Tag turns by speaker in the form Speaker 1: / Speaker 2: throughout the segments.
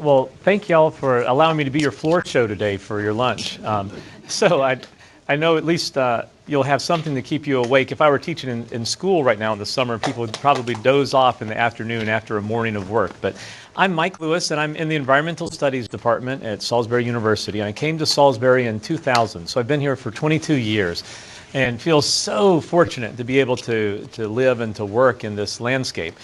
Speaker 1: Well, thank y'all for allowing me to be your floor show today for your lunch. I know at least you'll have something to keep you awake. If I were teaching in school right now in the summer, people would probably doze off in the afternoon after a morning of work. But I'm Mike Lewis, and I'm in the Environmental Studies Department at Salisbury University. And I came to Salisbury in 2000, so I've been here for 22 years and feel so fortunate to be able to live and to work in this landscape.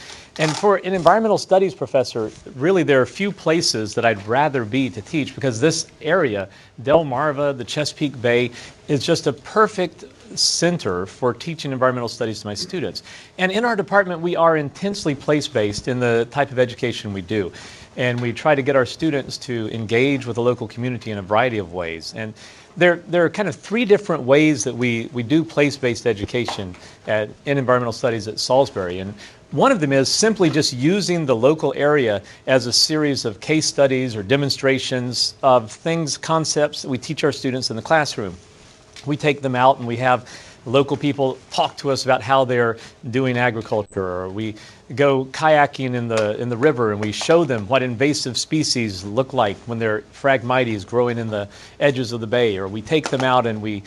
Speaker 1: And for an environmental studies professor, really there are few places that I'd rather be to teach, because this area, Delmarva, the Chesapeake Bay, is just a perfect center for teaching environmental studies to my students. And in our department, we are intensely place-based in the type of education we do. And we try to get our students to engage with the local community in a variety of ways. And there are kind of three different ways that we do place-based education in environmental studies at Salisbury. And one of them is simply just using the local area as a series of case studies or demonstrations of things, concepts that we teach our students in the classroom. We take them out and we have local people talk to us about how they're doing agriculture, or we go kayaking in the river and we show them what invasive species look like when they're Phragmites growing in the edges of the bay, or we take them out and we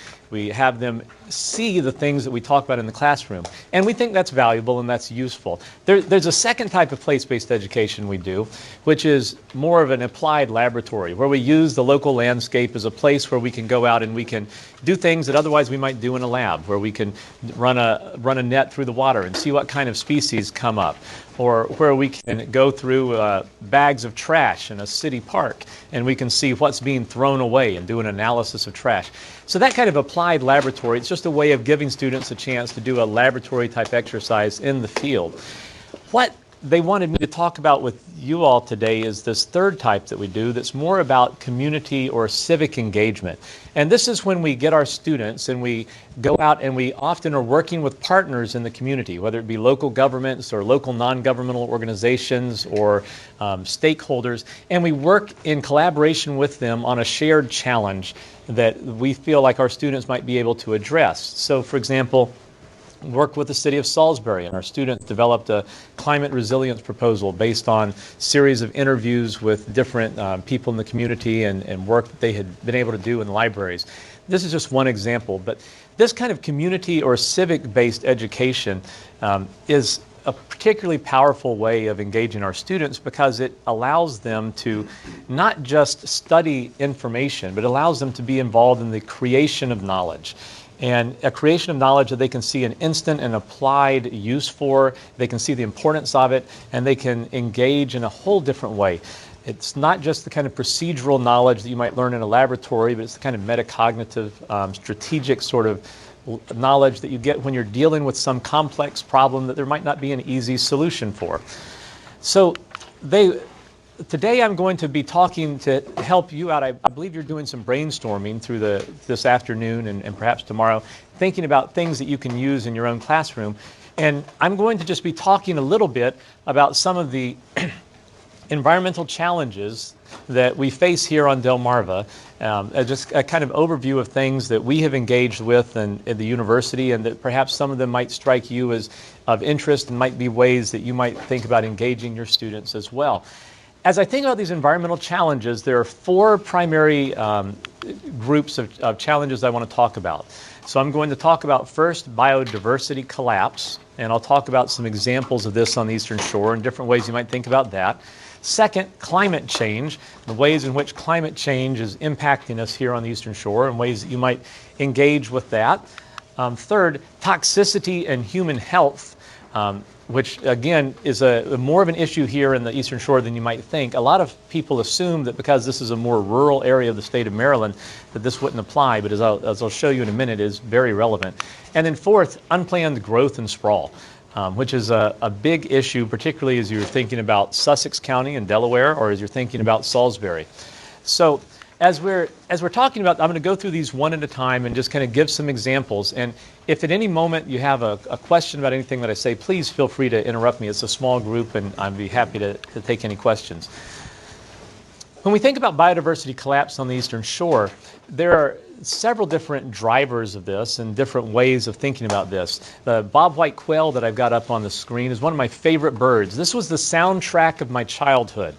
Speaker 1: have them see the things that we talk about in the classroom. And we think that's valuable and that's useful. There's a second type of place-based education we do, which is more of an applied laboratory, where we use the local landscape as a place where we can go out and we can do things that otherwise we might do in a lab, where we can run a net through the water and see what kind of species come up, or where we can go through bags of trash in a city park and we can see what's being thrown away and do an analysis of trash. So that kind of applied laboratory, it's just a way of giving students a chance to do a laboratory type exercise in the field. What they wanted me to talk about with you all today is this third type that we do, that's more about community or civic engagement. And this is when we get our students and we go out and we often are working with partners in the community, whether it be local governments or local non-governmental organizations or stakeholders, and we work in collaboration with them on a shared challenge that we feel like our students might be able to address. So, for example, worked with the city of Salisbury, and our students developed a climate resilience proposal based on a series of interviews with different people in the community and work that they had been able to do in libraries. This is just one example, but this kind of community or civic-based education is a particularly powerful way of engaging our students, because it allows them to not just study information, but allows them to be involved in the creation of knowledge. And a creation of knowledge that they can see an instant and applied use for, they can see the importance of it, and they can engage in a whole different way. It's not just the kind of procedural knowledge that you might learn in a laboratory, but it's the kind of metacognitive, strategic sort of knowledge that you get when you're dealing with some complex problem that there might not be an easy solution for. So today I'm going to be talking to help you out. I believe you're doing some brainstorming through this afternoon and perhaps tomorrow, thinking about things that you can use in your own classroom. And I'm going to just be talking a little bit about some of the environmental challenges that we face here on Delmarva, just a kind of overview of things that we have engaged with at the university, and that perhaps some of them might strike you as of interest and might be ways that you might think about engaging your students as well. As I think about these environmental challenges, there are four primary groups of challenges I want to talk about. So I'm going to talk about first biodiversity collapse, and I'll talk about some examples of this on the Eastern Shore and different ways you might think about that. Second, climate change, the ways in which climate change is impacting us here on the Eastern Shore and ways that you might engage with that. Third, toxicity and human health, which again is more of an issue here in the Eastern Shore than you might think. A lot of people assume that because this is a more rural area of the state of Maryland that this wouldn't apply, but as I'll show you in a minute, is very relevant. And then fourth, unplanned growth and sprawl, which is a big issue, particularly as you're thinking about Sussex County and Delaware, or as you're thinking about Salisbury. So as we're talking about, I'm going to go through these one at a time and just kind of give some examples. And if at any moment you have a question about anything that I say, please feel free to interrupt me. It's a small group, and I'd be happy to take any questions. When we think about biodiversity collapse on the Eastern Shore, there are several different drivers of this and different ways of thinking about this. The bobwhite quail that I've got up on the screen is one of my favorite birds. This was the soundtrack of my childhood.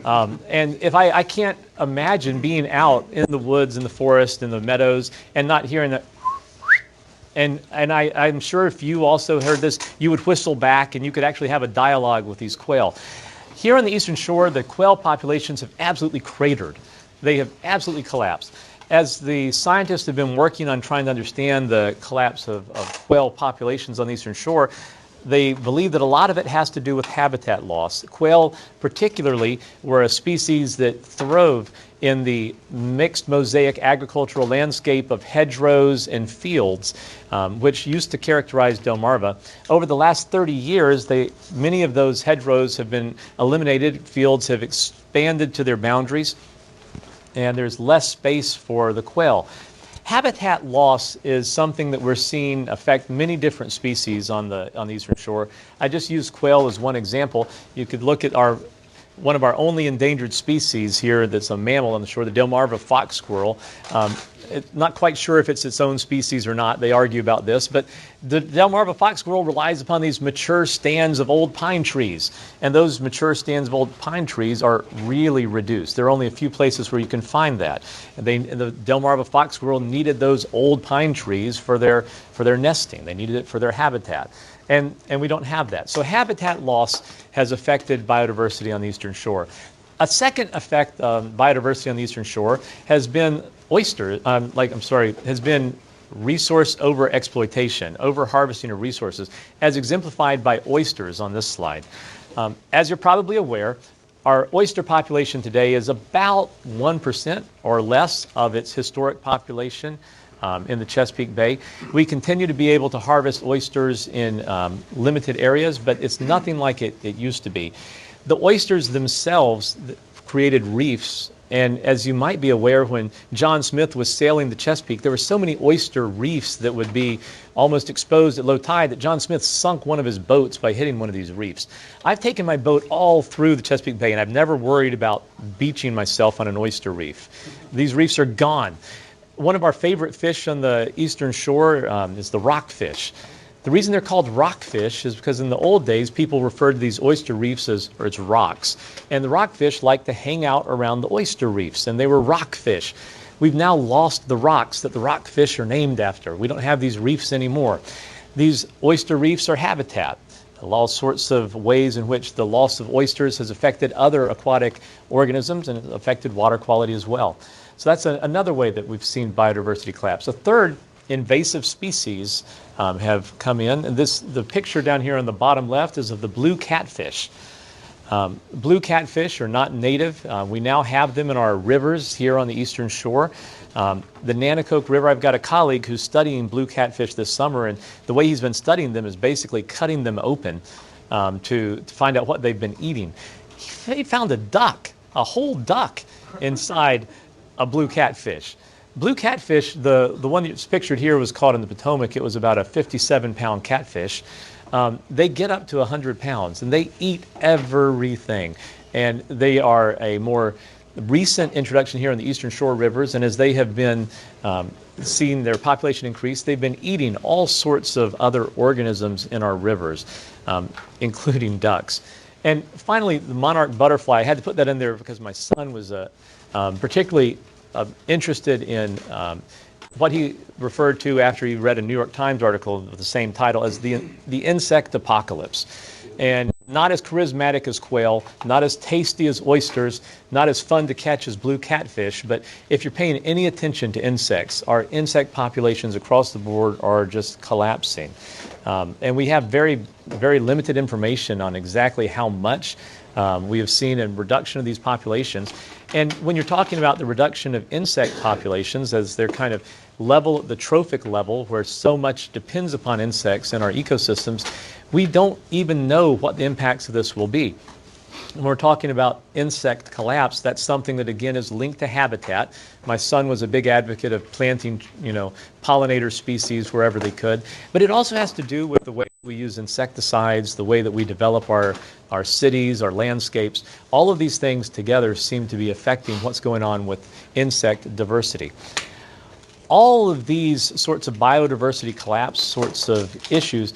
Speaker 1: And if I can't imagine being out in the woods, in the forest, in the meadows, and not hearing that. And I'm sure if you also heard this, you would whistle back and you could actually have a dialogue with these quail. Here on the Eastern Shore, the quail populations have absolutely cratered. They have absolutely collapsed. As the scientists have been working on trying to understand the collapse of quail populations on the Eastern Shore, they believe that a lot of it has to do with habitat loss. Quail, particularly, were a species that throve in the mixed mosaic agricultural landscape of hedgerows and fields, which used to characterize Delmarva. Over the last 30 years, many of those hedgerows have been eliminated. Fields have expanded to their boundaries, and there's less space for the quail. Habitat loss is something that we're seeing affect many different species on the Eastern Shore. I just used quail as one example. You could look at one of our only endangered species here that's a mammal on the shore, the Delmarva fox squirrel. Not quite sure if it's its own species or not. They argue about this, but the Delmarva fox squirrel relies upon these mature stands of old pine trees, and those mature stands of old pine trees are really reduced. There are only a few places where you can find that. And the Delmarva fox squirrel needed those old pine trees for their nesting. They needed it for their habitat. And we don't have that. So habitat loss has affected biodiversity on the Eastern Shore. A second effect on biodiversity on the Eastern Shore has been has been resource over-exploitation, over-harvesting of resources, as exemplified by oysters on this slide. As you're probably aware, our oyster population today is about 1% or less of its historic population in the Chesapeake Bay. We continue to be able to harvest oysters in limited areas, but it's nothing like it used to be. The oysters themselves created reefs, and as you might be aware, when John Smith was sailing the Chesapeake, there were so many oyster reefs that would be almost exposed at low tide that John Smith sunk one of his boats by hitting one of these reefs. I've taken my boat all through the Chesapeake Bay, and I've never worried about beaching myself on an oyster reef. These reefs are gone. One of our favorite fish on the Eastern Shore is the rockfish. The reason they're called rockfish is because in the old days, people referred to these oyster reefs as rocks. And the rockfish like to hang out around the oyster reefs, and they were rockfish. We've now lost the rocks that the rockfish are named after. We don't have these reefs anymore. These oyster reefs are habitat. All sorts of ways in which the loss of oysters has affected other aquatic organisms and affected water quality as well. So that's another way that we've seen biodiversity collapse. A third, invasive species have come in, and the picture down here on the bottom left is of the blue catfish. Blue catfish are not native. We now have them in our rivers here on the Eastern Shore. The Nanticoke River, I've got a colleague who's studying blue catfish this summer, and the way he's been studying them is basically cutting them open to find out what they've been eating. He found a whole duck inside a blue catfish. Blue catfish, the one that's pictured here was caught in the Potomac. It was about a 57-pound catfish. They get up to 100 pounds, and they eat everything. And they are a more recent introduction here on the Eastern Shore rivers, and as they have been seeing their population increase, they've been eating all sorts of other organisms in our rivers, including ducks. And finally, the monarch butterfly, I had to put that in there because my son was particularly interested in what he referred to after he read a New York Times article with the same title as the insect apocalypse. And not as charismatic as quail, not as tasty as oysters, not as fun to catch as blue catfish, but if you're paying any attention to insects, our insect populations across the board are just collapsing. And we have very, very limited information on exactly how much we have seen a reduction of these populations. And when you're talking about the reduction of insect populations as they're kind of level at the trophic level where so much depends upon insects in our ecosystems, we don't even know what the impacts of this will be. When we're talking about insect collapse, that's something that again is linked to habitat. My son was a big advocate of planting, pollinator species wherever they could. But it also has to do with the way we use insecticides, the way that we develop our cities, our landscapes. All of these things together seem to be affecting what's going on with insect diversity. All of these sorts of biodiversity collapse sorts of issues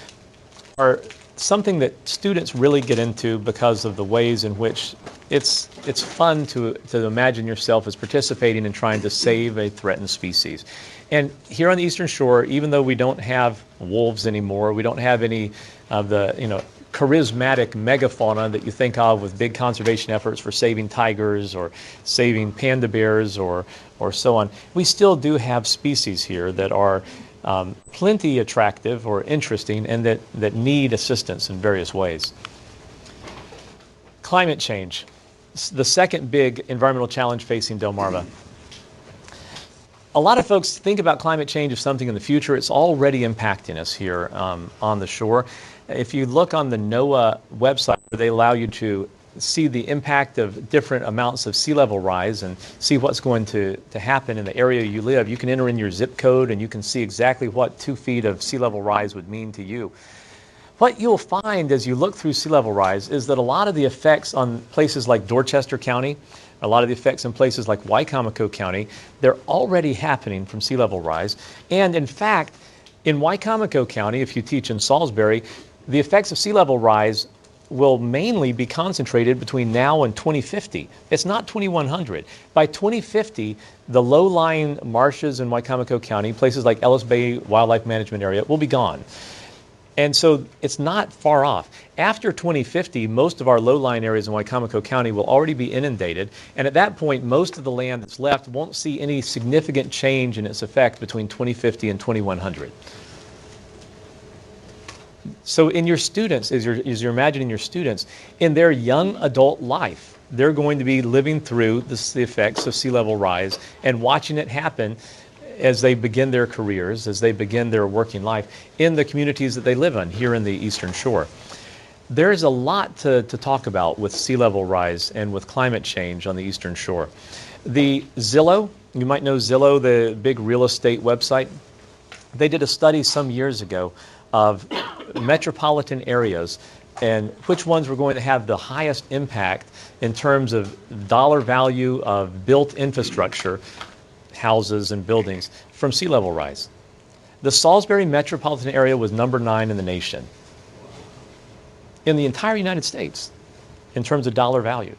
Speaker 1: are something that students really get into because of the ways in which it's fun to imagine yourself as participating in trying to save a threatened species. And here on the Eastern Shore, even though we don't have wolves anymore, we don't have any of the charismatic megafauna that you think of with big conservation efforts for saving tigers or saving panda bears or so on, we still do have species here that are plenty attractive or interesting and that need assistance in various ways. Climate change, the second big environmental challenge facing Delmarva. A lot of folks think about climate change as something in the future. It's already impacting us here on the shore. If you look on the NOAA website, they allow you to see the impact of different amounts of sea level rise and see what's going to happen in the area you live. You can enter in your zip code and you can see exactly what 2 feet of sea level rise would mean to you. What you'll find as you look through sea level rise is that a lot of the effects on places like Dorchester County, a lot of the effects in places like Wicomico County, they're already happening from sea level rise. And in fact, in Wicomico County, if you teach in Salisbury, the effects of sea level rise will mainly be concentrated between now and 2050. It's not 2100. By 2050, the low-lying marshes in Wicomico County, places like Ellis Bay Wildlife Management Area, will be gone. And so it's not far off. After 2050, most of our low-lying areas in Wicomico County will already be inundated, and at that point, most of the land that's left won't see any significant change in its effect between 2050 and 2100. So in your students, as you're imagining your students, in their young adult life, they're going to be living through the effects of sea level rise and watching it happen as they begin their careers, as they begin their working life in the communities that they live in here in the Eastern Shore. There's a lot to talk about with sea level rise and with climate change on the Eastern Shore. The Zillow, you might know Zillow, the big real estate website. They did a study some years ago of metropolitan areas and which ones were going to have the highest impact in terms of dollar value of built infrastructure, houses and buildings, from sea level rise. The Salisbury metropolitan area was number 9 in the nation, in the entire United States, in terms of dollar value.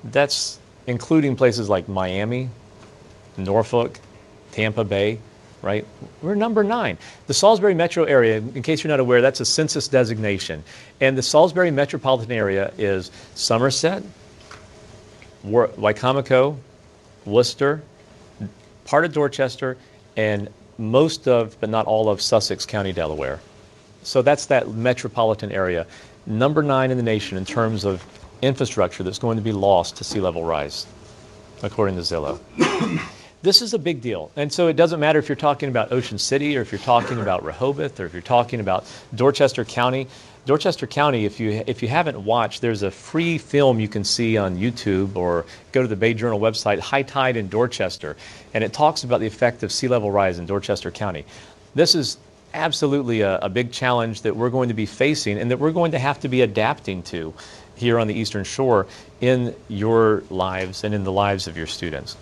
Speaker 1: That's including places like Miami, Norfolk, Tampa Bay, right? We're number 9. The Salisbury metro area, in case you're not aware, that's a census designation. And the Salisbury metropolitan area is Somerset, Wicomico, Worcester, part of Dorchester, and most of, but not all of, Sussex County, Delaware. So that's that metropolitan area. Number 9 in the nation in terms of infrastructure that's going to be lost to sea level rise, according to Zillow. This is a big deal. And so it doesn't matter if you're talking about Ocean City or if you're talking about Rehoboth or if you're talking about Dorchester County. Dorchester County, if you haven't watched, there's a free film you can see on YouTube or go to the Bay Journal website, High Tide in Dorchester, and it talks about the effect of sea level rise in Dorchester County. This is absolutely a big challenge that we're going to be facing and that we're going to have to be adapting to here on the Eastern Shore in your lives and in the lives of your students.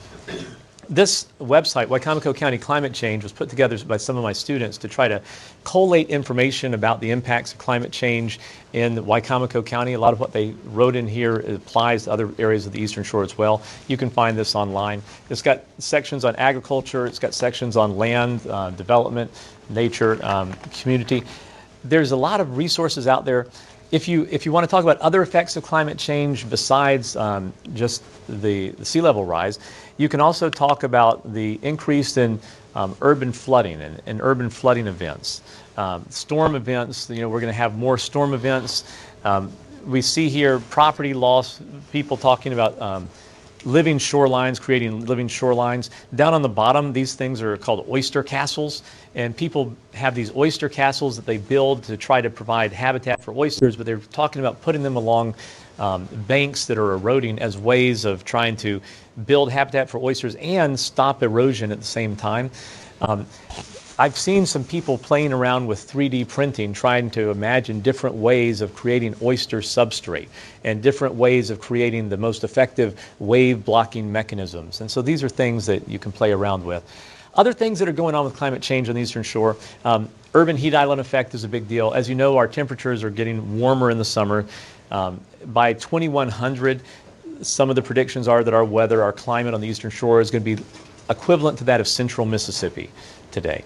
Speaker 1: This website, Wicomico County Climate Change, was put together by some of my students to try to collate information about the impacts of climate change in Wicomico County. A lot of what they wrote in here applies to other areas of the Eastern Shore as well. You can find this online. It's got sections on agriculture. It's got sections on land, development, nature, community. There's a lot of resources out there. If you want to talk about other effects of climate change besides just the sea level rise, you can also talk about the increase in urban flooding and urban flooding events. Storm events, we're going to have more storm events. We see here property loss, people talking about living shorelines, creating living shorelines. Down on the bottom, these things are called oyster castles, and people have these oyster castles that they build to try to provide habitat for oysters, but they're talking about putting them along banks that are eroding as ways of trying to build habitat for oysters and stop erosion at the same time. I've seen some people playing around with 3D printing, trying to imagine different ways of creating oyster substrate and different ways of creating the most effective wave blocking mechanisms. And so these are things that you can play around with. Other things that are going on with climate change on the Eastern Shore, urban heat island effect is a big deal. As you know, our temperatures are getting warmer in the summer. By 2100, some of the predictions are that our weather, our climate on the Eastern Shore is going to be equivalent to that of central Mississippi today.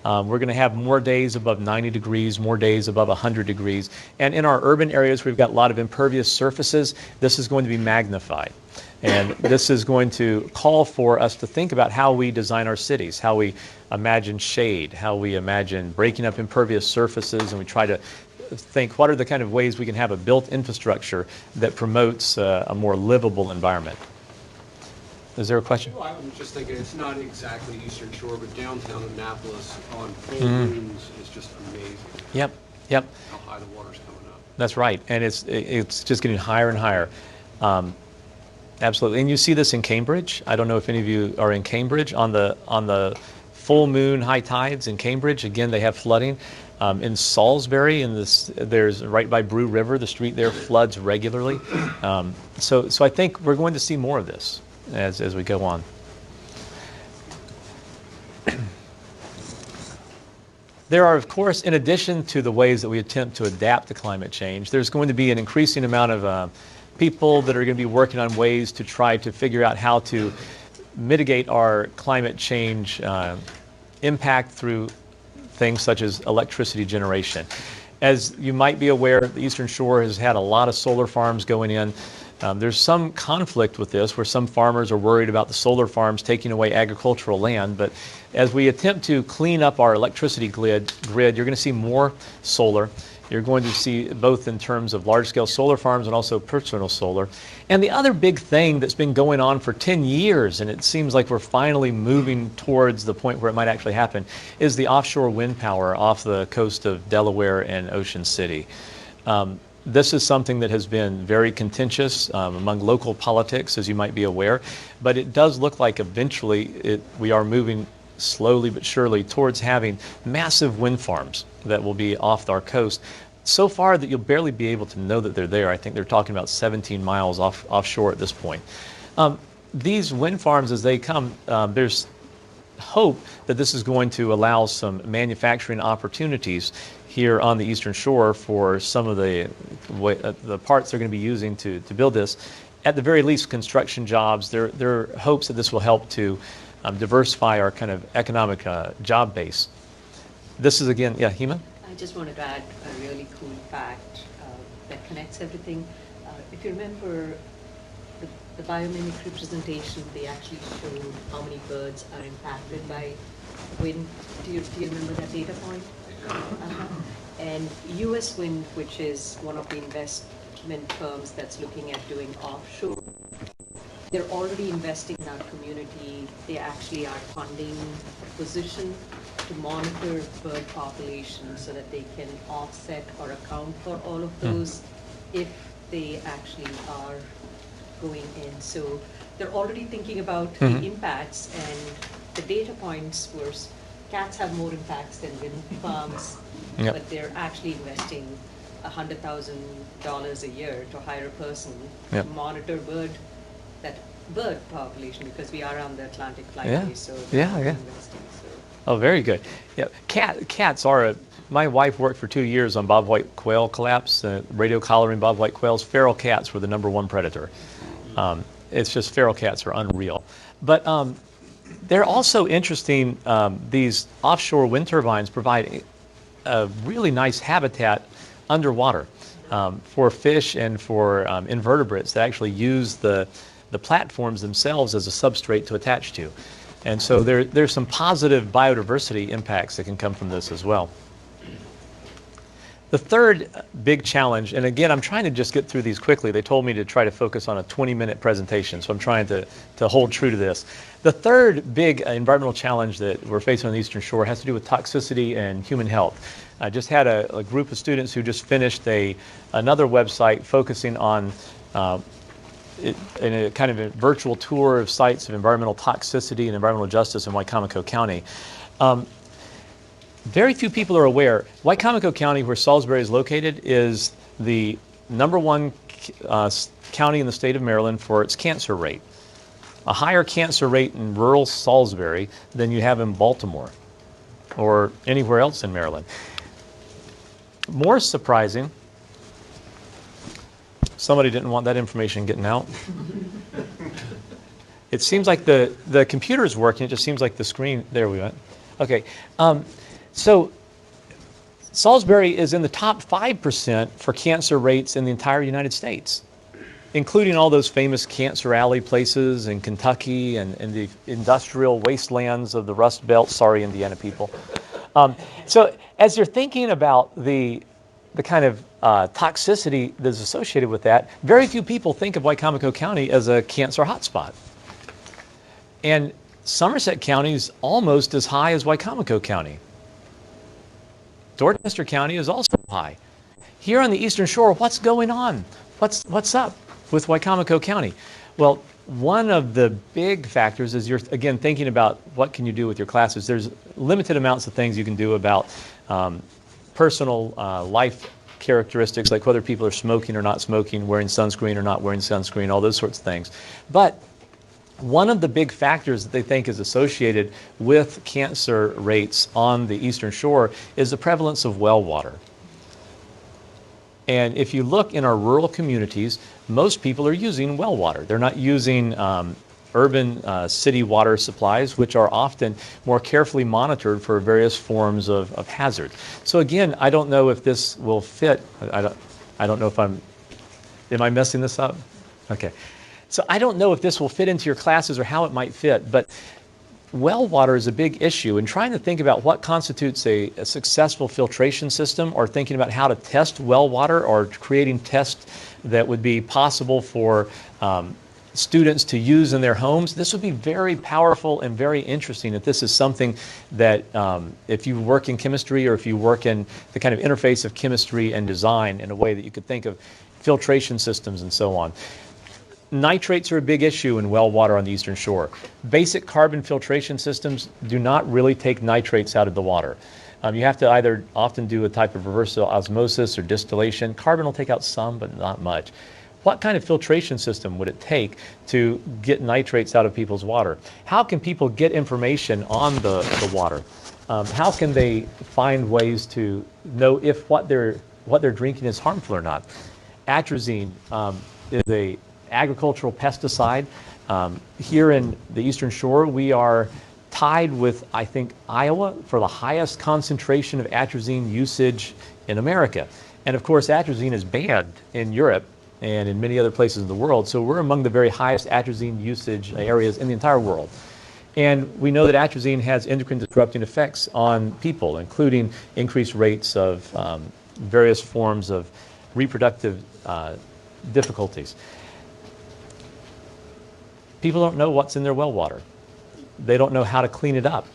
Speaker 1: We're going to have more days above 90 degrees, more days above 100 degrees. And in our urban areas, we've got a lot of impervious surfaces. This is going to be magnified. And this is going to call for us to think about how we design our cities, how we imagine shade, how we imagine breaking up impervious surfaces, and we try to think what are the kind of ways we can have a built infrastructure that promotes a more livable environment. Is there a question?
Speaker 2: Well, I was just thinking it's not exactly Eastern Shore, but downtown Annapolis on full moons is just amazing.
Speaker 1: Yep, yep.
Speaker 2: How high the water's coming up.
Speaker 1: That's right, and it's just getting higher and higher. Absolutely, and you see this in Cambridge. I don't know if any of you are in Cambridge on the full moon high tides in Cambridge. Again, they have flooding. In Salisbury, there's right by Brew River, the street there floods regularly. So I think we're going to see more of this as we go on. There are, of course, in addition to the ways that we attempt to adapt to climate change, there's going to be an increasing amount of people that are going to be working on ways to try to figure out how to mitigate our climate change impact through things such as electricity generation. As you might be aware, the Eastern Shore has had a lot of solar farms going in. There's some conflict with this where some farmers are worried about the solar farms taking away agricultural land, but as we attempt to clean up our electricity grid, you're going to see more solar. You're going to see both in terms of large-scale solar farms and also personal solar. And the other big thing that's been going on for 10 years, and it seems like we're finally moving towards the point where it might actually happen, is the offshore wind power off the coast of Delaware and Ocean City. This is something that has been very contentious among local politics, as you might be aware, but it does look like eventually we are moving slowly but surely towards having massive wind farms that will be off our coast. So far that you'll barely be able to know that they're there. I think they're talking about 17 miles offshore at this point. These wind farms, as they come, there's hope that this is going to allow some manufacturing opportunities here on the Eastern Shore for some of the parts they're going to be using to build this. At the very least, construction jobs. There are hopes that this will help to diversify our kind of economic job base. This is again, yeah, Hema?
Speaker 3: I just wanted to add a really cool fact that connects everything. If you remember the biomimicry presentation, they actually showed how many birds are impacted by wind. Do you remember that data point? And US Wind, which is one of the investment firms that's looking at doing offshore, they're already investing in our community. They actually are funding a position to monitor bird populations so that they can offset or account for all of those if they actually are going in. So they're already thinking about the impacts, and the data points were cats have more impacts than wind farms, but they're actually investing $100,000 a year to hire a person to monitor bird population, because we are on the Atlantic flyways, so investing. So.
Speaker 1: Oh, very good. Yeah, cats are my wife worked for 2 years on bobwhite quail collapse, radio collaring bobwhite quails. Feral cats were the #1 predator. It's just feral cats are unreal. But they're also interesting. These offshore wind turbines provide a really nice habitat underwater for fish and for invertebrates that actually use the platforms themselves as a substrate to attach to. And so there's some positive biodiversity impacts that can come from this as well. The third big challenge, and again, I'm trying to just get through these quickly. They told me to try to focus on a 20-minute presentation, so I'm trying to hold true to this. The third big environmental challenge that we're facing on the Eastern Shore has to do with toxicity and human health. I just had a group of students who just finished another website focusing on in a kind of a virtual tour of sites of environmental toxicity and environmental justice in Wicomico County. Very few people are aware, Wicomico County, where Salisbury is located, is the #1 county in the state of Maryland for its cancer rate. A higher cancer rate in rural Salisbury than you have in Baltimore or anywhere else in Maryland. More surprising, Somebody didn't want that information getting out. It seems like the computer is working. It just seems like the screen. There we went. Okay. So Salisbury is in the top 5% for cancer rates in the entire United States, including all those famous cancer alley places in Kentucky and the industrial wastelands of the Rust Belt. Sorry, Indiana people. So as you're thinking about the kind of toxicity that's associated with that, very few people think of Wicomico County as a cancer hotspot. And Somerset County is almost as high as Wicomico County. Dorchester County is also high. Here on the Eastern Shore, what's going on? What's up with Wicomico County? Well, one of the big factors is you're, again, thinking about what can you do with your classes. There's limited amounts of things you can do about personal life characteristics, like whether people are smoking or not smoking, wearing sunscreen or not wearing sunscreen, all those sorts of things. But one of the big factors that they think is associated with cancer rates on the Eastern Shore is the prevalence of well water. And if you look in our rural communities, most people are using well water. They're not using urban city water supplies, which are often more carefully monitored for various forms of hazard. So again, I don't know if this will fit. I don't know if am I messing this up? Okay. So I don't know if this will fit into your classes or how it might fit, but well water is a big issue, and trying to think about what constitutes a successful filtration system, or thinking about how to test well water, or creating tests that would be possible for students to use in their homes. This would be very powerful and very interesting if this is something that if you work in chemistry, or if you work in the kind of interface of chemistry and design in a way that you could think of filtration systems and so on. Nitrates are a big issue in well water on the Eastern Shore. Basic carbon filtration systems do not really take nitrates out of the water. You have to either often do a type of reverse osmosis or distillation. Carbon will take out some, but not much. What kind of filtration system would it take to get nitrates out of people's water? How can people get information on the water? How can they find ways to know if what they're drinking is harmful or not? Atrazine is a agricultural pesticide. Here in the Eastern Shore, we are tied with, I think, Iowa for the highest concentration of atrazine usage in America. And of course, atrazine is banned in Europe and in many other places in the world. So we're among the very highest atrazine usage areas in the entire world. And we know that atrazine has endocrine disrupting effects on people, including increased rates of various forms of reproductive difficulties. People don't know what's in their well water. They don't know how to clean it up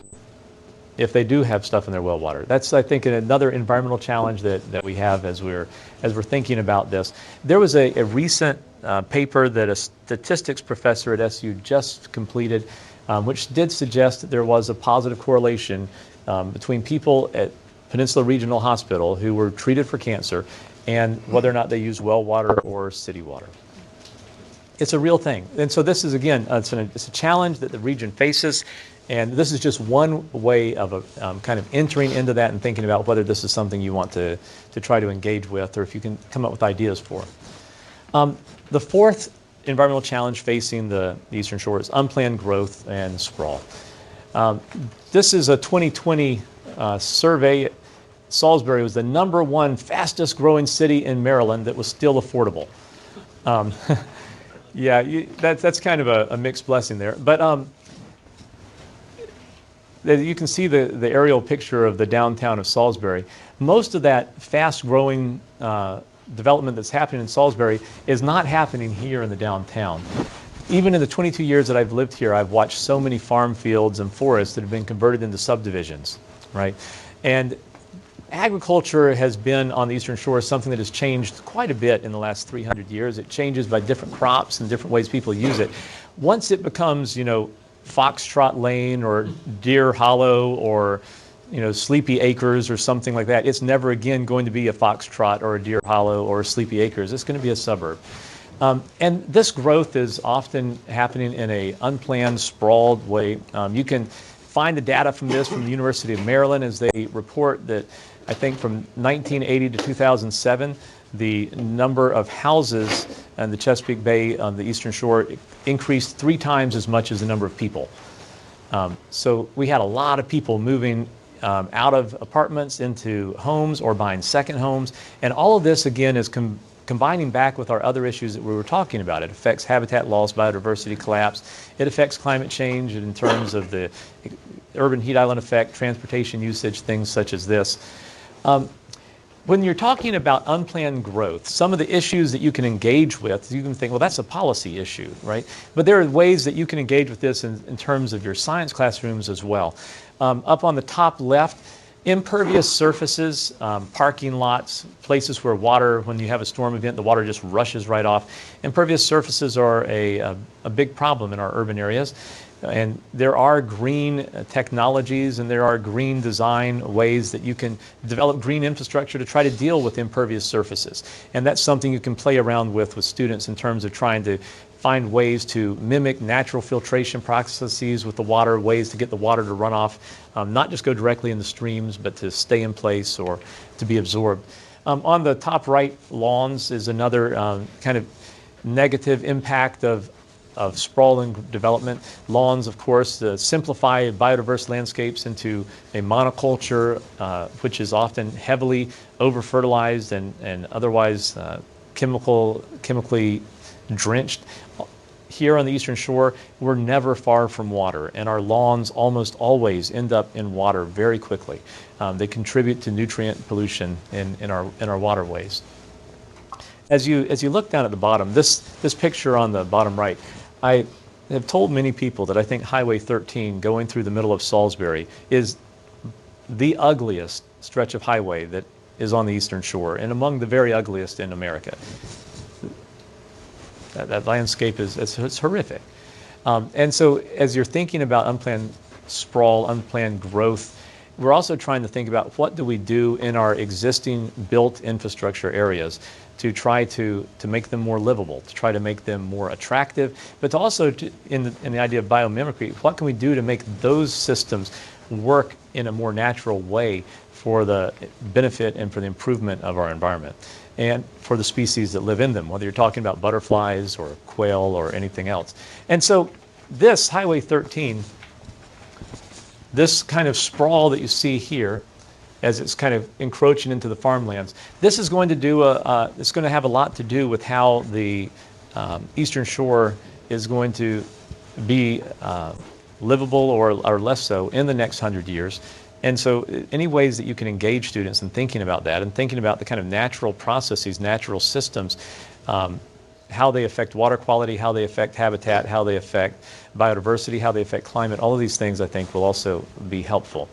Speaker 1: if they do have stuff in their well water. That's, I think, another environmental challenge that we have as we're thinking about this. There was a recent paper that a statistics professor at SU just completed, which did suggest that there was a positive correlation between people at Peninsula Regional Hospital who were treated for cancer and whether or not they use well water or city water. It's a real thing. And so this is, again, it's a challenge that the region faces, and this is just one way of kind of entering into that and thinking about whether this is something you want to try to engage with, or if you can come up with ideas for. The fourth environmental challenge facing the Eastern Shore is unplanned growth and sprawl. This is a 2020 survey. Salisbury was the #1 fastest growing city in Maryland that was still affordable. Yeah, that's kind of a mixed blessing there. But you can see the aerial picture of the downtown of Salisbury. Most of that fast-growing development that's happening in Salisbury is not happening here in the downtown. Even in the 22 years that I've lived here, I've watched so many farm fields and forests that have been converted into subdivisions, right? And agriculture has been on the Eastern Shore something that has changed quite a bit in the last 300 years. It changes by different crops and different ways people use it. Once it becomes, Foxtrot Lane or Deer Hollow or, Sleepy Acres or something like that, it's never again going to be a Foxtrot or a Deer Hollow or a Sleepy Acres. It's going to be a suburb. And this growth is often happening in an unplanned, sprawled way. You can find the data from this from the University of Maryland as they report that I think from 1980 to 2007, the number of houses in the Chesapeake Bay on the Eastern Shore increased 3 times as much as the number of people. So we had a lot of people moving out of apartments into homes or buying second homes. And all of this, again, is combining back with our other issues that we were talking about. It affects habitat loss, biodiversity collapse. It affects climate change in terms of the urban heat island effect, transportation usage, things such as this. When you're talking about unplanned growth, some of the issues that you can engage with, you can think, well, that's a policy issue, right? But there are ways that you can engage with this in terms of your science classrooms as well. Up on the top left, impervious surfaces, parking lots, places where water, when you have a storm event, the water just rushes right off. Impervious surfaces are a big problem in our urban areas. And there are green technologies and there are green design ways that you can develop green infrastructure to try to deal with impervious surfaces. And that's something you can play around with students in terms of trying to find ways to mimic natural filtration processes with the water, ways to get the water to run off, not just go directly in the streams, but to stay in place or to be absorbed. On the top right, lawns is another kind of negative impact of sprawling development. Lawns, of course, simplify biodiverse landscapes into a monoculture, which is often heavily over-fertilized and otherwise chemically drenched. Here on the Eastern Shore, we're never far from water, and our lawns almost always end up in water very quickly. They contribute to nutrient pollution in our waterways. As you look down at the bottom, this picture on the bottom right, I have told many people that I think Highway 13 going through the middle of Salisbury is the ugliest stretch of highway that is on the Eastern Shore and among the very ugliest in America. That landscape it's horrific. And so as you're thinking about unplanned sprawl, unplanned growth, we're also trying to think about what do we do in our existing built infrastructure areas to try to make them more livable, to try to make them more attractive, but to also in the idea of biomimicry, what can we do to make those systems work in a more natural way for the benefit and for the improvement of our environment and for the species that live in them, whether you're talking about butterflies or quail or anything else. And so this Highway 13, this kind of sprawl that you see here, as it's kind of encroaching into the farmlands, this is going to do it's going to have a lot to do with how the Eastern Shore is going to be livable or less so in the next 100 years. And so any ways that you can engage students in thinking about that and thinking about the kind of natural processes, natural systems, how they affect water quality, how they affect habitat, how they affect biodiversity, how they affect climate, all of these things I think will also be helpful.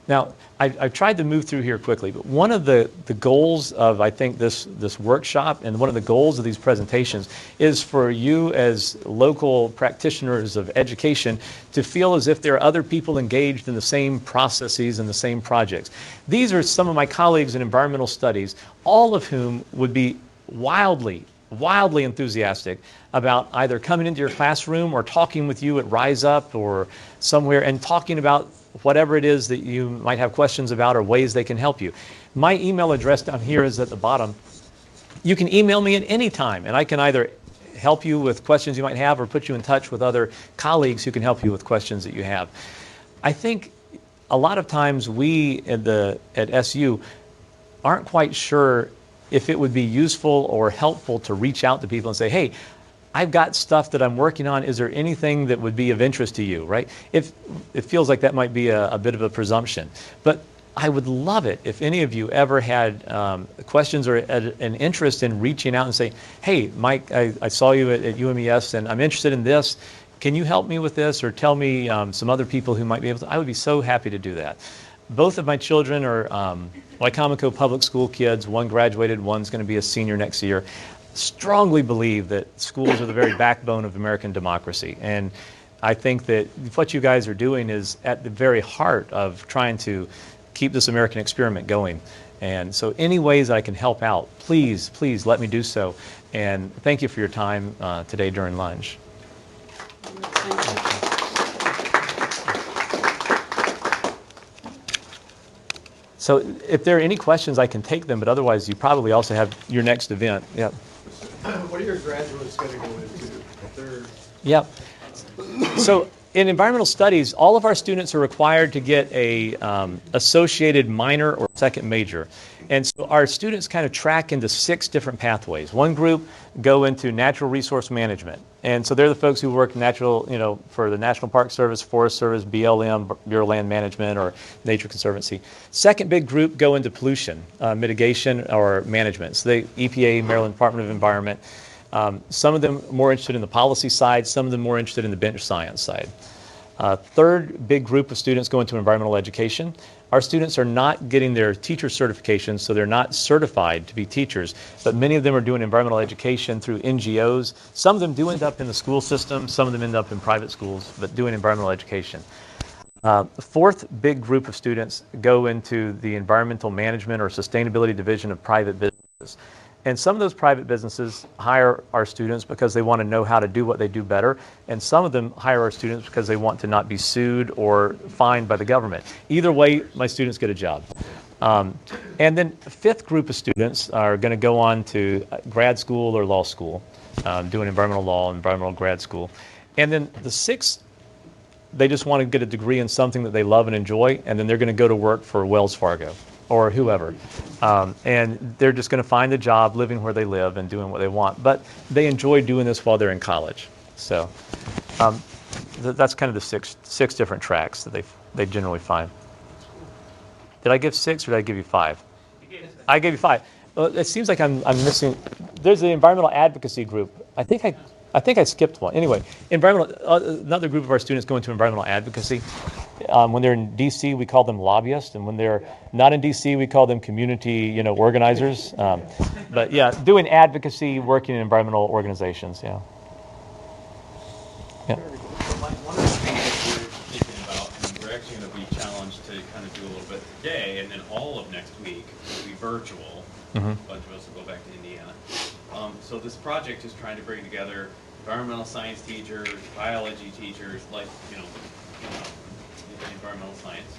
Speaker 1: Now, I've tried to move through here quickly, but one of the goals of, I think, this workshop and one of the goals of these presentations is for you as local practitioners of education to feel as if there are other people engaged in the same processes and the same projects. These are some of my colleagues in environmental studies, all of whom would be wildly enthusiastic about either coming into your classroom or talking with you at Rise Up or somewhere and talking about whatever it is that you might have questions about or ways they can help you. My email address down here is at the bottom. You can email me at any time, and I can either help you with questions you might have or put you in touch with other colleagues who can help you with questions that you have. I think a lot of times we at SU aren't quite sure if it would be useful or helpful to reach out to people and say, hey, I've got stuff that I'm working on. Is there anything that would be of interest to you, right? It feels like that might be a bit of a presumption. But I would love it if any of you ever had questions or an interest in reaching out and saying, hey, Mike, I saw you at UMES and I'm interested in this. Can you help me with this or tell me some other people who might be able to? I would be so happy to do that. Both of my children are Wicomico public school kids. One graduated, one's going to be a senior next year. Strongly believe that schools are the very backbone of American democracy. And I think that what you guys are doing is at the very heart of trying to keep this American experiment going. And so any ways I can help out, please let me do so. And thank you for your time today during lunch. So if there are any questions, I can take them, but otherwise you probably also have your next event. Yep.
Speaker 2: What are your graduates going to go into? If they're
Speaker 1: Yep. So in environmental studies, all of our students are required to get a associated minor or second major. And so our students kind of track into 6 different pathways. One group go into natural resource management. And so they're the folks who work natural, for the National Park Service, Forest Service, BLM, Bureau of Land Management, or Nature Conservancy. Second big group go into pollution mitigation or management. So EPA, Maryland Department of Environment. Some of them more interested in the policy side, some of them more interested in the bench science side. Third big group of students go into environmental education. Our students are not getting their teacher certifications, so they're not certified to be teachers, but many of them are doing environmental education through NGOs. Some of them do end up in the school system, some of them end up in private schools, but doing environmental education. The fourth big group of students go into the environmental management or sustainability division of private businesses. And some of those private businesses hire our students because they want to know how to do what they do better. And some of them hire our students because they want to not be sued or fined by the government. Either way, my students get a job. And then the fifth group of students are going to go on to grad school or law school, doing environmental law and environmental grad school. And then the sixth, they just want to get a degree in something that they love and enjoy, and then they're going to go to work for Wells Fargo or whoever. And they're just going to find a job living where they live and doing what they want. But they enjoy doing this while they're in college. So that's kind of the six different tracks that they generally find. Did I give 6 or did I give you 5? I gave you 5. Well, it seems like I'm missing. There's the environmental advocacy group. I think I skipped one. Anyway, another group of our students go into environmental advocacy. When they're in D.C., we call them lobbyists, and when they're not in D.C., we call them community, organizers. But yeah, doing advocacy, working in environmental organizations. Yeah. Yeah.
Speaker 4: One of the things that we're thinking about, and we're actually going to be challenged to kind of do a little bit today, and then all of next week will be virtual.
Speaker 1: Mm-hmm.
Speaker 4: A bunch of us will go back to Indiana. So this project is trying to bring together environmental science teachers, biology teachers, environmental science,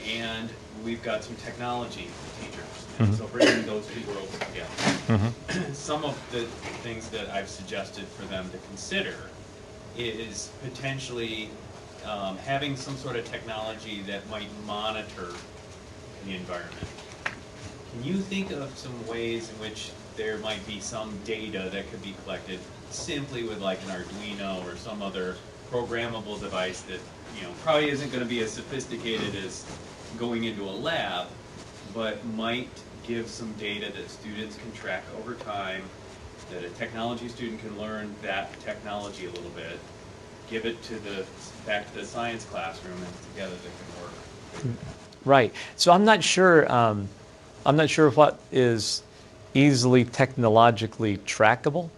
Speaker 4: and we've got some technology teachers. And so bringing those two worlds together.
Speaker 1: Mm-hmm.
Speaker 4: Some of the things that I've suggested for them to consider is potentially having some sort of technology that might monitor the environment. Can you think of some ways in which there might be some data that could be collected simply with like an Arduino or some other programmable device that probably isn't going to be as sophisticated as going into a lab, but might give some data that students can track over time, that a technology student can learn that technology a little bit, give it back to the science classroom, and together they can work.
Speaker 1: Right. So I'm not sure what is easily technologically trackable,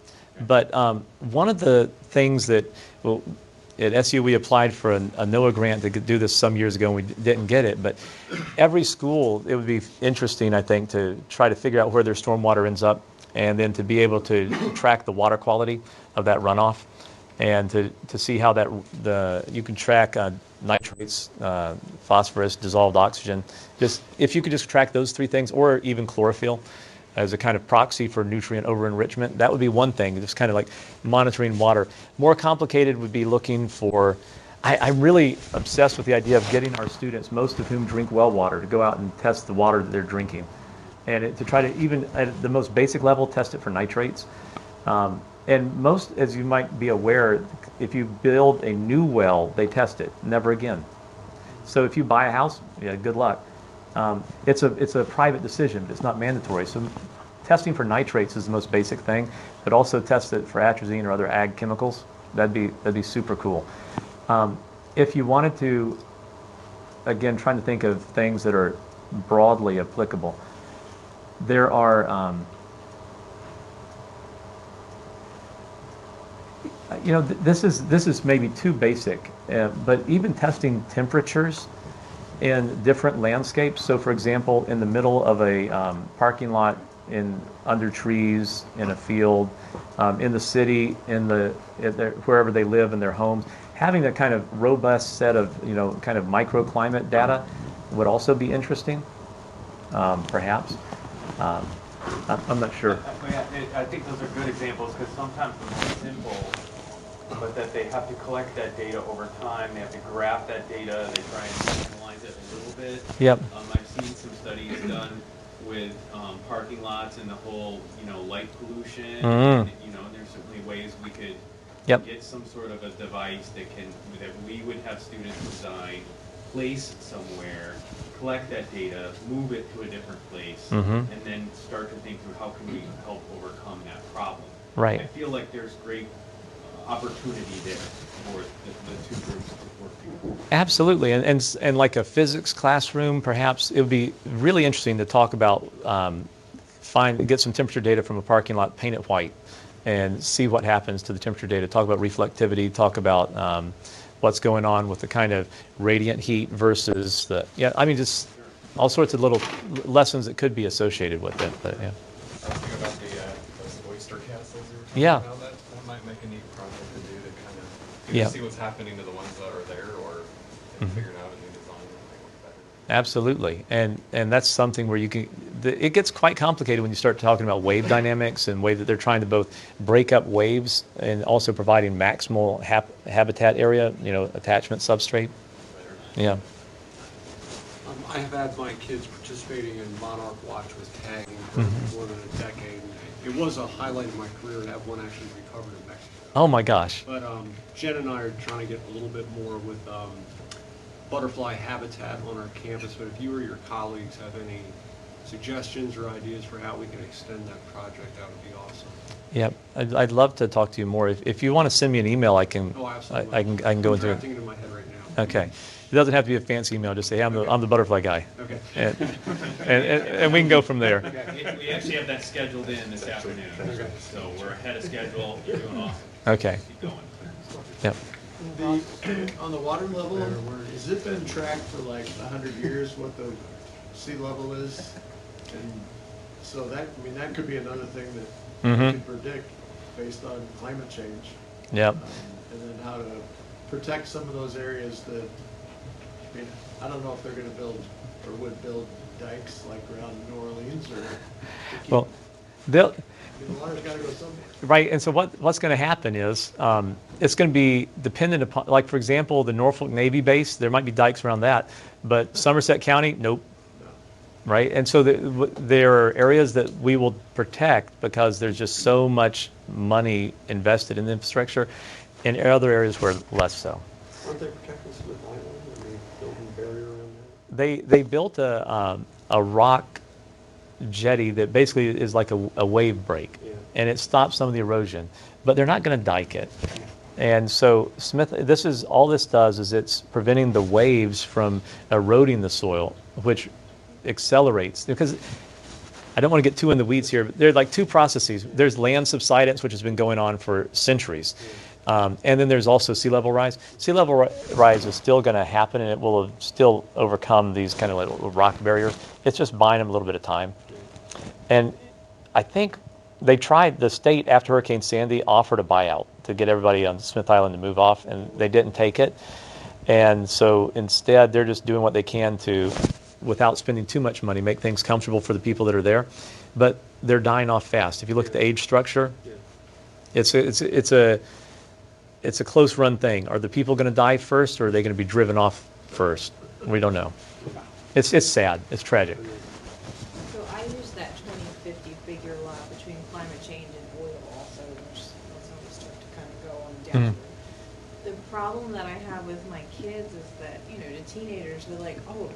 Speaker 1: but one of the things that, at SU we applied for a NOAA grant to do this some years ago and we didn't get it, but every school, it would be interesting, I think, to try to figure out where their stormwater ends up and then to be able to track the water quality of that runoff and to see how you can track nitrates, phosphorus, dissolved oxygen. If you could just track those 3 things, or even chlorophyll as a kind of proxy for nutrient over-enrichment, that would be one thing, just kind of like monitoring water. More complicated would be looking for, I'm really obsessed with the idea of getting our students, most of whom drink well water, to go out and test the water that they're drinking. And to try to, even at the most basic level, test it for nitrates. And most, as you might be aware, if you build a new well, they test it, never again. So if you buy a house, good luck. It's a private decision, but it's not mandatory. So testing for nitrates is the most basic thing, but also test it for atrazine or other ag chemicals. That'd be super cool. If you wanted to, again, trying to think of things that are broadly applicable, there are, this is maybe too basic, but even testing temperatures in different landscapes. So for example, in the middle of a parking lot, under trees, in a field, in the city, wherever they live in their homes, having a kind of robust set of kind of microclimate data would also be interesting. perhaps. I'm not sure.
Speaker 4: I think those are good examples, because sometimes the more simple, but that they have to collect that data over time, they have to graph that data, they try and analyze it a little bit.
Speaker 1: Yep.
Speaker 4: I've seen some studies done with parking lots and the whole, light pollution. And, there's certainly ways we could
Speaker 1: Yep.
Speaker 4: get some sort of a device that we would have students design, place somewhere, collect that data, move it to a different place, and then start to think through how can we help overcome that problem.
Speaker 1: Right.
Speaker 4: I feel like there's great opportunity there for the two groups to work together.
Speaker 1: Absolutely, and like a physics classroom, perhaps it would be really interesting to talk about, get some temperature data from a parking lot, paint it white, and see what happens to the temperature data. Talk about reflectivity. Talk about what's going on with the kind of radiant heat versus just all sorts of little lessons that could be associated with it. But yeah.
Speaker 5: I was thinking about those oyster castles you were talking
Speaker 1: Yeah.
Speaker 5: about. That might make a neat project to do to kind of
Speaker 1: Yeah.
Speaker 5: either see what's happening to the ones that are there, or figuring out a new design that might work better.
Speaker 1: Absolutely, and that's something where you can. It gets quite complicated when you start talking about wave dynamics and way that they're trying to both break up waves and also providing maximal habitat area, attachment substrate. Yeah.
Speaker 2: I have had my kids participating in Monarch Watch with tagging for more than a decade. It was a highlight of my career to have one actually recovered in Mexico.
Speaker 1: Oh my gosh.
Speaker 2: But Jen and I are trying to get a little bit more with butterfly habitat on our campus. But if you or your colleagues have any suggestions or ideas for how we can extend that project, that would be awesome.
Speaker 1: Yep, I'd love to talk to you more. If you want to send me an email, I can.
Speaker 2: Oh, absolutely.
Speaker 1: I can go
Speaker 2: I'm
Speaker 1: into it.
Speaker 2: drafting it in my head right now.
Speaker 1: Okay. It doesn't have to be a fancy email. Just say, hey, I'm the butterfly guy,
Speaker 2: Okay.
Speaker 1: and we can go from there.
Speaker 4: We actually have that scheduled in this afternoon,
Speaker 2: Okay.
Speaker 4: so we're ahead of schedule, we're doing awesome.
Speaker 1: Okay.
Speaker 4: Keep going.
Speaker 1: Yep.
Speaker 6: On the water level, has it been tracked for like 100 years what the sea level is? And so that could be another thing that we could predict based on climate change.
Speaker 1: Yep.
Speaker 6: And then how to protect some of those areas that, I don't know if they're gonna build or would build dikes like around New Orleans or.
Speaker 1: Well, they'll.
Speaker 6: The water's gotta go somewhere.
Speaker 1: Right, and so what's going to happen is it's going to be dependent upon, like for example, the Norfolk Navy base. There might be dikes around that, but Somerset County, nope. Right, and so there are areas that we will protect because there's just so much money invested in the infrastructure, and other areas where less so.
Speaker 2: Aren't they protecting Smith Island? Are they building a barrier around that?
Speaker 1: They built a rock jetty that basically is like a wave break, and it stops some of the erosion, but they're not going to dike it. And so all this does is it's preventing the waves from eroding the soil, which accelerates, because I don't want to get too in the weeds here, but there are like two processes. There's land subsidence, which has been going on for centuries. And then there's also sea level rise. Sea level rise is still going to happen, and it will still overcome these kind of little rock barriers. It's just buying them a little bit of time. And I think the state after Hurricane Sandy offered a buyout to get everybody on Smith Island to move off, and they didn't take it. And so instead, they're just doing what they can to, without spending too much money, make things comfortable for the people that are there. But they're dying off fast. If you look at the age structure, it's a close run thing. Are the people going to die first, or are they going to be driven off first? We don't know. It's sad. It's tragic.
Speaker 7: So I use that 2050 figure a lot between climate change and oil also, which that's how we start to kind of go on down. The problem that I have with my kids is that, to teenagers, they're like, oh,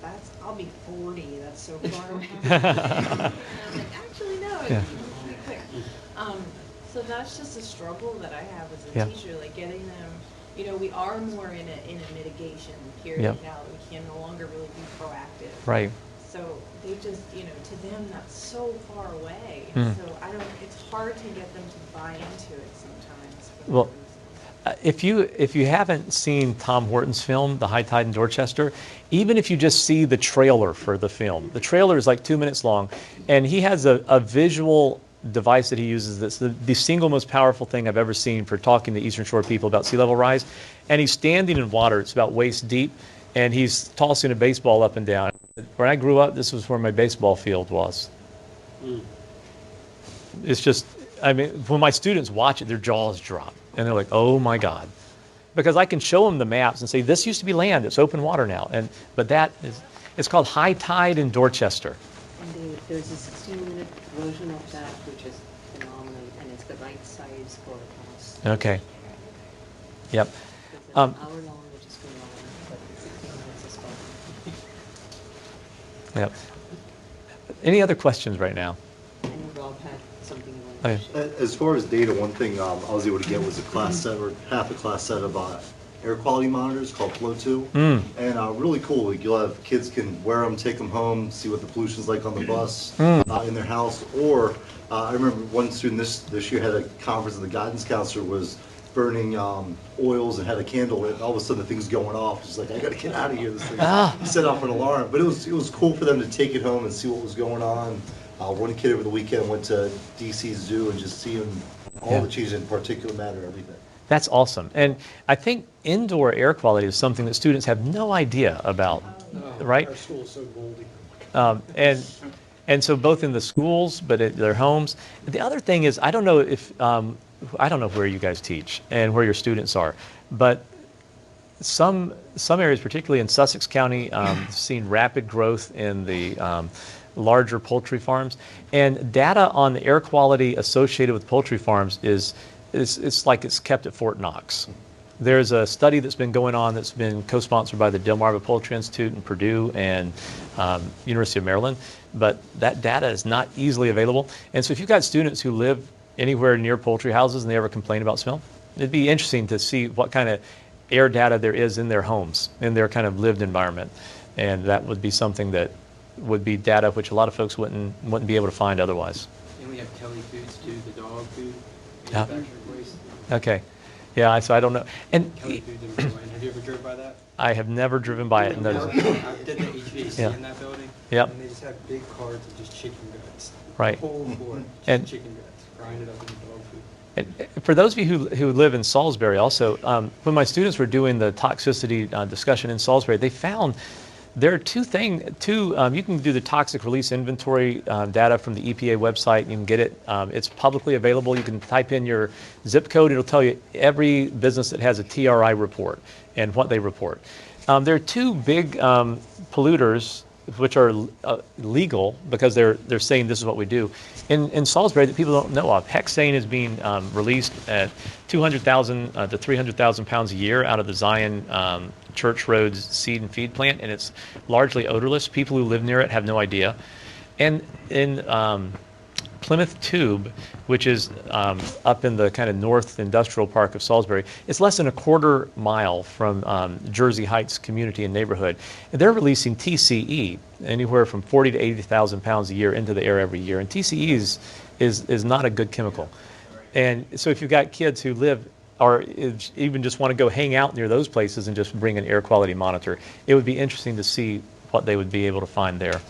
Speaker 7: I'll be 40, that's so far away. And I'm like, actually, no, it's pretty quick. So that's just a struggle that I have as a teacher, like getting them, we are more in a mitigation period now that we can no longer really be proactive.
Speaker 1: Right.
Speaker 7: So they just, to them, that's so far away. So it's hard to get them to buy into it sometimes.
Speaker 1: Well, if you haven't seen Tom Horton's film, The High Tide in Dorchester, even if you just see the trailer for the film, the trailer is like 2 minutes long, and he has a visual device that he uses that's the single most powerful thing I've ever seen for talking to Eastern Shore people about sea level rise. And he's standing in water, it's about waist deep, and he's tossing a baseball up and down. When I grew up, this was where my baseball field was. It's just, I mean, when my students watch it, their jaws drop. And they're like, oh my God. Because I can show them the maps and say, this used to be land, it's open water now. But that is, it's called High Tide in Dorchester.
Speaker 3: And there's a 16-minute version of that, which is phenomenal, and it's the right size for a class.
Speaker 1: Okay. Yep.
Speaker 3: It's an hour long, which is phenomenal, but 16 minutes is fine.
Speaker 1: Yep. Any other questions right now?
Speaker 3: I know Rob had something he wanted to
Speaker 1: Okay.
Speaker 3: share.
Speaker 8: As far as data, one thing I was able to get was a class set or half a class set of air quality monitors called Flow2. And really cool. Like, you'll have kids can wear them, take them home, see what the pollution's like on the bus, in their house. Or I remember one student this year had a conference and the guidance counselor was burning oils and had a candle and all of a sudden the thing's going off. She's like, I gotta get out of here. This thing set off an alarm. But it was cool for them to take it home and see what was going on. One kid over the weekend went to DC Zoo and just seeing all the changes in particulate matter, everything.
Speaker 1: That's awesome. And I think indoor air quality is something that students have no idea about, right?
Speaker 6: Our school's so moldy.
Speaker 1: And so both in the schools, but at their homes. The other thing is, I don't know where you guys teach and where your students are, but some areas, particularly in Sussex County, seen rapid growth in the larger poultry farms, and data on the air quality associated with poultry farms it's like it's kept at Fort Knox. There's a study that's been going on that's been co-sponsored by the Delmarva Poultry Institute and Purdue and University of Maryland, but that data is not easily available. And so if you've got students who live anywhere near poultry houses and they ever complain about smell, it'd be interesting to see what kind of air data there is in their homes, in their kind of lived environment. And that would be something that would be data which a lot of folks wouldn't be able to find otherwise.
Speaker 9: And we have Kelly Foods too, the dog food
Speaker 1: Yeah.
Speaker 9: manufactured waste.
Speaker 1: Okay. Yeah, so I don't know. And
Speaker 9: Kelly Foods in Berlin. Have you ever driven by that?
Speaker 1: I have never driven by it. And
Speaker 9: I
Speaker 1: noticed.
Speaker 9: did the HVAC
Speaker 1: Yeah.
Speaker 9: in that building.
Speaker 1: Yep.
Speaker 9: And they just have big carts of just chicken guts.
Speaker 1: Right.
Speaker 9: Whole floor,
Speaker 1: And-
Speaker 9: just chicken guts, grinded up into dog food.
Speaker 1: And for those of you who live in Salisbury also, when my students were doing the toxicity discussion in Salisbury, they found there are you can do the toxic release inventory data from the EPA website. You can get it. It's publicly available. You can type in your zip code. It'll tell you every business that has a TRI report and what they report. There are two big polluters which are legal because they're saying this is what we do. In Salisbury that people don't know of, hexane is being released at 200,000 to 300,000 pounds a year out of the Zion Church Road's seed and feed plant, and it's largely odorless. People who live near it have no idea. And in Plymouth Tube, which is up in the kind of north industrial park of Salisbury, it's less than a quarter mile from Jersey Heights community and neighborhood. And they're releasing TCE, anywhere from 40 to 80,000 pounds a year into the air every year. And TCE is not a good chemical. And so if you've got kids who live or even just want to go hang out near those places and just bring an air quality monitor, it would be interesting to see what they would be able to find there.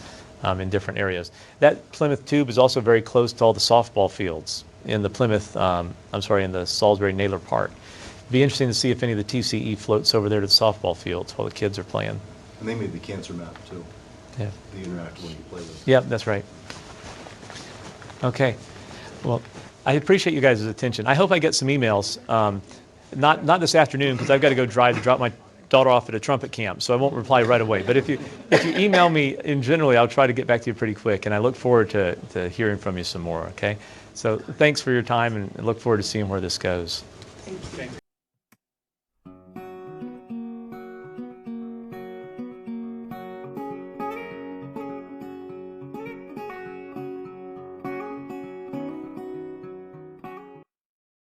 Speaker 1: In different areas. That Plymouth Tube is also very close to all the softball fields in the in the Salisbury Naylor Park. It'd be interesting to see if any of the TCE floats over there to the softball fields while the kids are playing.
Speaker 8: And they made the cancer map too.
Speaker 1: Yeah.
Speaker 8: The interactive when you play with.
Speaker 1: Yep, that's right. Okay. Well, I appreciate you guys' attention. I hope I get some emails. Not this afternoon because I've got to go drop my daughter off at a trumpet camp, so I won't reply right away. But if you email me in generally, I'll try to get back to you pretty quick, and I look forward to hearing from you some more, okay? So thanks for your time, and look forward to seeing where this goes.
Speaker 3: Thank you.